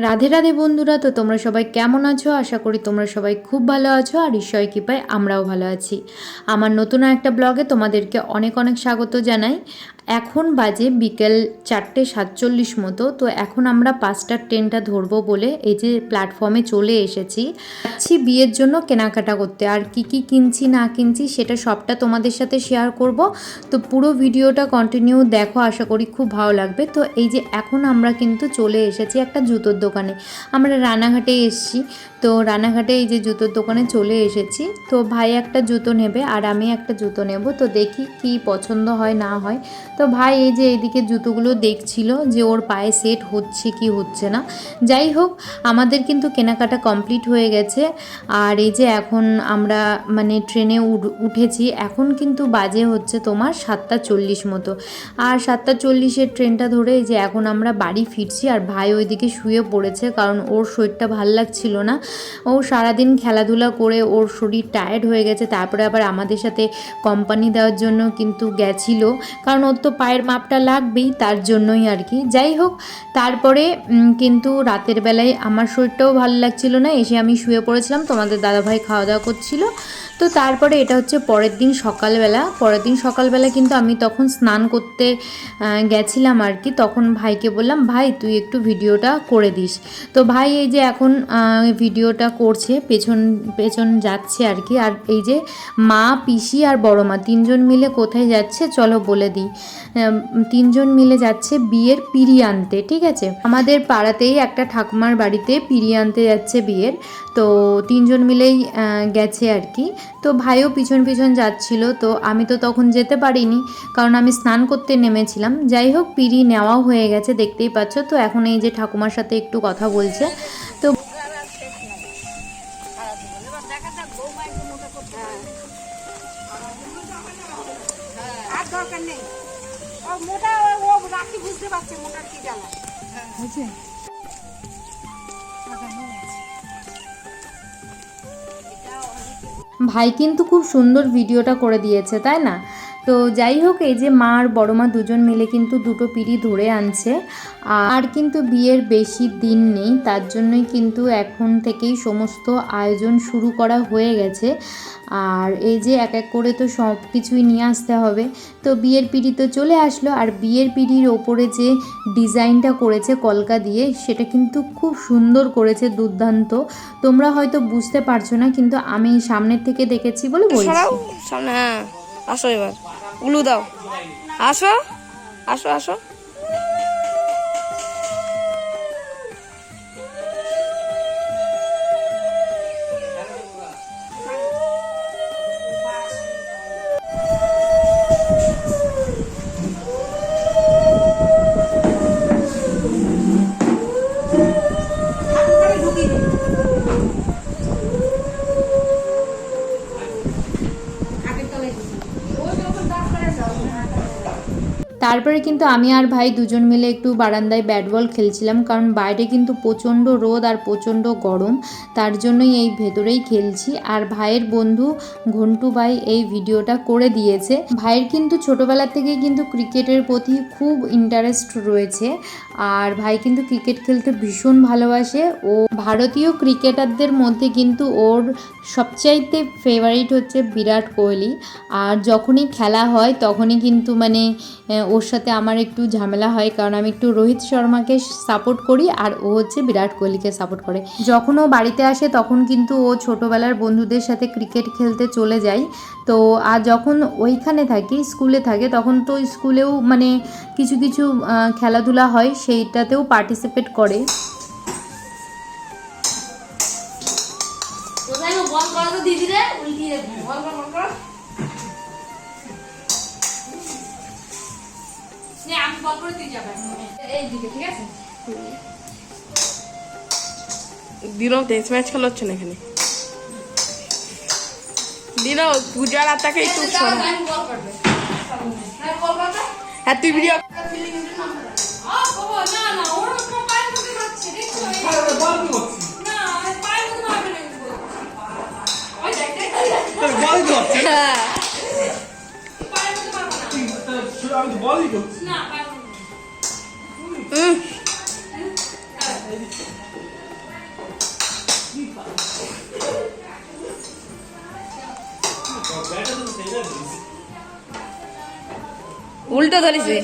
রাধে রাধে বন্ধুরা, তো তোমরা সবাই কেমন আছো? আশা করি তোমরা সবাই খুব ভালো আছো আর ঈশ্বরের কৃপায় আমরাও ভালো আছি। আমার নতুন একটা ব্লগে তোমাদেরকে অনেক অনেক স্বাগত জানাই। এখন বাজে বিকেল 4:47 মতো। তো এখন আমরা 5টার ট্রেনটা ধরবো বলে এই যে প্ল্যাটফর্মে চলে এসেছি। যাচ্ছি বিয়ের জন্য কেনাকাটা করতে, আর কি কি কিনছি না কিনছি সেটা সবটা তোমাদের সাথে শেয়ার করব। তো পুরো ভিডিওটা কন্টিনিউ দেখো, আশা করি খুব ভালো লাগবে। তো এই যে এখন আমরা কিন্তু চলে এসেছি একটা জুতোর দোকানে। আমরা রানাঘাটে এসেছি, তো রানাঘাটে এই যে জুতোর দোকানে চলে এসেছি। তো ভাই একটা জুতো নেবে আর আমি একটা জুতো নেব, তো দেখি কি পছন্দ হয় না হয়। তো ভাই এই যে এইদিকে জুতোগুলো দেখছিল যে ওর পায়ে সেট হচ্ছে কি হচ্ছে না। যাই হোক, আমাদের কিন্তু কেনাকাটা কমপ্লিট হয়ে গেছে। আর এই যে এখন আমরা মানে ট্রেনে উঠেছি। এখন কিন্তু বাজে হচ্ছে তোমার 7:40 মতো। আর 7:40-এর ট্রেনটা ধরে এই যে এখন আমরা বাড়ি ফিরছি। আর ভাই ওইদিকে শুয়ে পড়েছে, কারণ ওর শরীরটা ভাল লাগছিল না। ও সারাদিন খেলাধুলা করে ওর শরীর টায়ার্ড হয়ে গেছে। তারপরে আবার আমাদের সাথে কোম্পানি দেওয়ার জন্য কিন্তু গেছিল, কারণ ওর তো পায়ের মাপটা লাগবেই, তার জন্যই আর কি। যাই হোক, তারপরে কিন্তু রাতের বেলায় আমার শরীরটাও ভালো লাগছিল না, এসে আমি শুয়ে পড়েছিলাম। তোমাদের দাদাভাই খাওয়া দাওয়া করছিল। তো তারপরে এটা হচ্ছে পরের দিন সকালবেলা কিন্তু আমি তখন স্নান করতে গেছিলাম আর কি। তখন ভাইকে বললাম, ভাই তুই একটু ভিডিওটা করে দিস। তো ভাই এই যে এখন ভিডিওটা করছে, পেছন যাচ্ছে আর কি। আর এই যে মা, পিসি আর বড় মা তিনজন মিলে কোথায় যাচ্ছে চলো বলে দিই। তিনজন মিলে যাচ্ছে বিয়ের পিঁড়ি আনতে, ঠিক আছে? আমাদের পাড়াতেই একটা ঠাকুমার বাড়িতে পিঁড়ি আনতে যাচ্ছে বিয়ের। তো তিনজন মিলেই গেছে আর কি। তো ভাইও পিছন পিছন যাচ্ছিল। তো আমি তো তখন যেতে পারিনি, কারণ আমি স্নান করতে নেমেছিলাম। যাই হোক, পিঁড়ি নেওয়াও হয়ে গেছে, দেখতেই পাচ্ছ। তো এখন এই যে ঠাকুমার সাথে একটু কথা বলছে। তো ভাই কিন্তু খুব সুন্দর ভিডিওটা করে দিয়েছে, তাই না? তো যাই হোক, এই যে মা আর বড় মা দুজন মিলে কিন্তু দুটো পিঁড়ি ধরে আনছে। আর কিন্তু বিয়ের বেশি দিন নেই, তার জন্যই কিন্তু এখন থেকেই সমস্ত আয়োজন শুরু করা হয়ে গেছে। আর এই যে এক এক করে তো সব কিছুই নিয়ে আসতে হবে। তো বিয়ের পিঁড়ি তো চলে আসলো। আর বিয়ের পিঁড়ির ওপরে যে ডিজাইনটা করেছে কলকা দিয়ে, সেটা কিন্তু খুব সুন্দর করেছে, দুর্দান্ত। তোমরা হয়তো বুঝতে পারছো না, কিন্তু আমি সামনের থেকে দেখেছি বলে বলছি। সামনে, হ্যাঁ। আসো এবার, উলু দাও। আসো আসো আসো। তারপরে কিন্তু আমি আর ভাই দুজন মিলে একটু বারান্দায় ব্যাট বল খেলছিলাম, কারণ বাইরে কিন্তু প্রচণ্ড রোদ আর প্রচণ্ড গরম, তার জন্যই এই ভেতরেই খেলছি। আর ভাইয়ের বন্ধু ঘন্টু ভাই এই ভিডিওটা করে দিয়েছে। ভাইয়ের কিন্তু ছোটোবেলা থেকেই কিন্তু ক্রিকেটের প্রতি খুব ইন্টারেস্ট রয়েছে। আর ভাই কিন্তু ক্রিকেট খেলতে ভীষণ ভালোবাসে। ও ভারতীয় ক্রিকেটারদের মধ্যে কিন্তু ওর সবচাইতে ফেভারিট হচ্ছে বিরাট কোহলি। আর যখনই খেলা হয় তখনই কিন্তু মানে ওর সাথে আমার একটু ঝামেলা হয়, কারণ আমি একটু রোহিত শর্মাকে সাপোর্ট করি আর ও হচ্ছে বিরাট কোহলিকে সাপোর্ট করে। যখন ও বাড়িতে আসে তখন কিন্তু ও ছোটোবেলার বন্ধুদের সাথে ক্রিকেট খেলতে চলে যায়। তো আর যখন ওইখানে থাকে, স্কুলে থাকে, তখন তো স্কুলেও মানে কিছু কিছু খেলাধুলা হয়, সেইটাতেও পার্টিসিপেট করে। দিনও টেস্ট ম্যাচ খেলা হচ্ছে না এখানে। দিনও পূজার আত্মাকে একটু হ্যাঁ তুই ভিডিও উল্টো ধরেছে।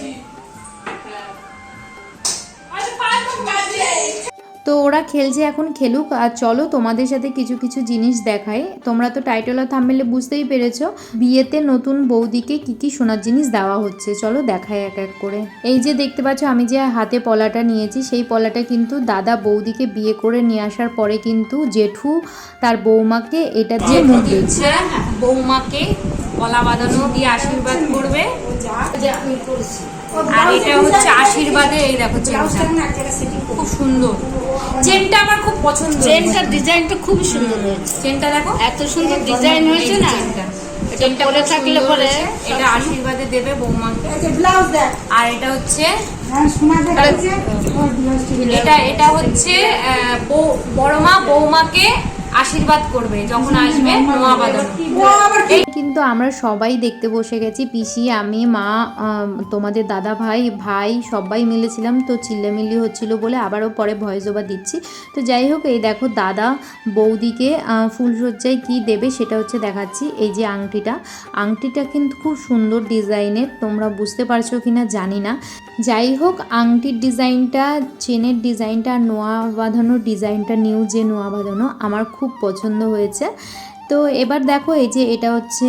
তো ওরা খেলছে, এখন খেলুক। আর চলো তোমাদের সাথে কিছু কিছু জিনিস দেখাই। তোমরা তো টাইটেল আর থাম্বনেলে বুঝতেই পেরেছো বিয়েতে নতুন বৌদিকে কি কি সোনার জিনিস দেওয়া হচ্ছে। চলো দেখাই এক এক করে। এই যে দেখতে পাচ্ছ আমি যে হাতে পলাটা নিয়েছি, সেই পলাটা কিন্তু দাদা বৌদিকে বিয়ে করে নিয়ে আসার পরে কিন্তু জেঠু তার বৌমাকে এটা দিয়ে মুখ দিচ্ছে। বৌমাকে পলা বাঁধানো দিয়ে আশীর্বাদ করবে। আর এটা হচ্ছে আশীর্বাদে, এই দেখো চেনটা খুব সুন্দর। চেনটা আমার খুব পছন্দ, চেনটার ডিজাইনটা খুবই সুন্দর হয়েছে। চেনটা দেখো এত সুন্দর ডিজাইন হয়েছে না, চেনটা পরে থাকলে পরে এটা আশীর্বাদে দেবে বৌমাকে। আর এটা হচ্ছে এটা হচ্ছে বড়মা বৌমাকে আশীর্বাদ করবে যখন আসবে নোয়া বাঁধানো। কিন্তু আমরা সবাই দেখতে বসে গেছি, পিসি, আমি, মা, তোমাদের দাদা ভাই সবাই মিলেছিলাম। তো চিল্লামিল্লি হচ্ছিল বলে আবারও পরে ভয়েস ওভার দিচ্ছি। তো যাই হোক, এই দেখো দাদা বৌদিকে ফুলসজ্জায় কি দেবে সেটা হচ্ছে দেখাচ্ছি। এই যে আংটিটা কিন্তু খুব সুন্দর ডিজাইনের, তোমরা বুঝতে পারছো কিনা জানি না। যাই হোক, আংটির ডিজাইনটা, চেনের ডিজাইনটা আর নোয়া বাঁধানোর ডিজাইনটা, নিউ যে নোয়া বাঁধানো, আমার খুব পছন্দ হয়েছে। তো এবার দেখো, এই যে এটা হচ্ছে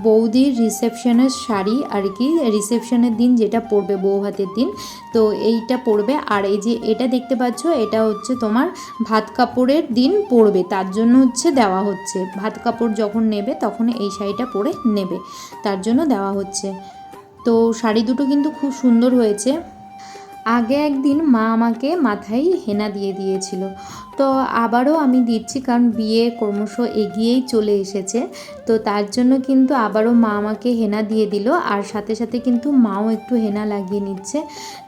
বৌদির রিসেপশনের শাড়ি আর কি, রিসেপশনের দিন যেটা পরবে বউ ভাতের দিন, তো এইটা পরবে। আর এই যে এটা দেখতে পাচ্ছ, এটা হচ্ছে তোমার ভাত কাপড়ের দিন পরবে, তার জন্য হচ্ছে দেওয়া হচ্ছে। ভাত কাপড় যখন নেবে তখন এই শাড়িটা পরে নেবে, তার জন্য দেওয়া হচ্ছে। তো শাড়ি দুটো কিন্তু খুব সুন্দর হয়েছে। আগে একদিন মা আমাকে মাথায় হেনা দিয়ে দিয়েছিল, তো আবারও আমি দিচ্ছি, কারণ বিয়ে ক্রমশ এগিয়েই চলে এসেছে। তো তার জন্য কিন্তু আবারও মা আমাকে হেনা দিয়ে দিল, আর সাথে সাথে কিন্তু মাও একটু হেনা লাগিয়ে নিচ্ছে।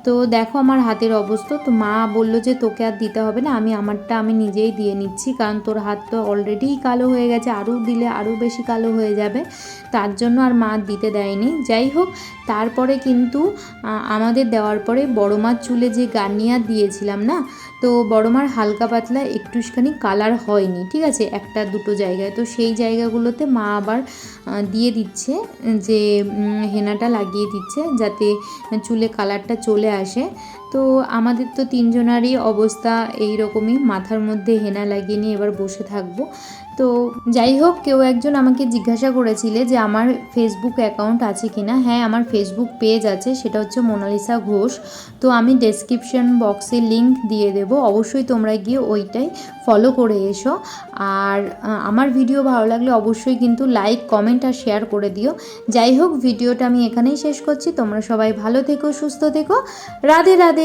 তো দেখো আমার হাতের অবস্থা। তো মা বললো যে তোকে আর দিতে হবে না, আমারটা আমি নিজেই দিয়ে নিচ্ছি, কারণ তোর হাত তো অলরেডি কালো হয়ে গেছে, আরও দিলে আরও বেশি কালো হয়ে যাবে, তার জন্য আর মা দিতে দেয়নি। যাই হোক, তারপরে কিন্তু আমাদের দেওয়ার পরে বড় মার চুলে যে গার্নিয়ার দিয়েছিলাম না, তো বড় মার হালকা পাতলা একটুখানি কালার হয়নি, ঠিক আছে, একটা দুটো জায়গায়। তো সেই জায়গাগুলোতে মা আবার দিয়ে দিচ্ছে, যে হেনাটা লাগিয়ে দিচ্ছে যাতে চুলে কালারটা চলে আসে। তো আমাদের তো তিনজনারই অবস্থা এই রকমই, মাথার মধ্যে হেনা লাগিয়ে নিয়ে এবার বসে থাকবো। তো যাই হোক, কেউ একজন আমাকে জিজ্ঞাসা করেছিলে যে আমার ফেসবুক অ্যাকাউন্ট আছে কিনা। হ্যাঁ, আমার ফেসবুক পেজ আছে, সেটা হচ্ছে মোনালিসা ঘোষ। তো আমি ডেসক্রিপশন বক্সে লিংক দিয়ে দেবো, অবশ্যই তোমরা গিয়ে ওইটাই ফলো করে এসো। আর আমার ভিডিও ভালো লাগলে অবশ্যই কিন্তু লাইক, কমেন্ট আর শেয়ার করে দিও। যাই হোক, ভিডিওটা আমি এখানেই শেষ করছি। তোমরা সবাই ভালো থেকো, সুস্থ থেকো। রাধে রাধে।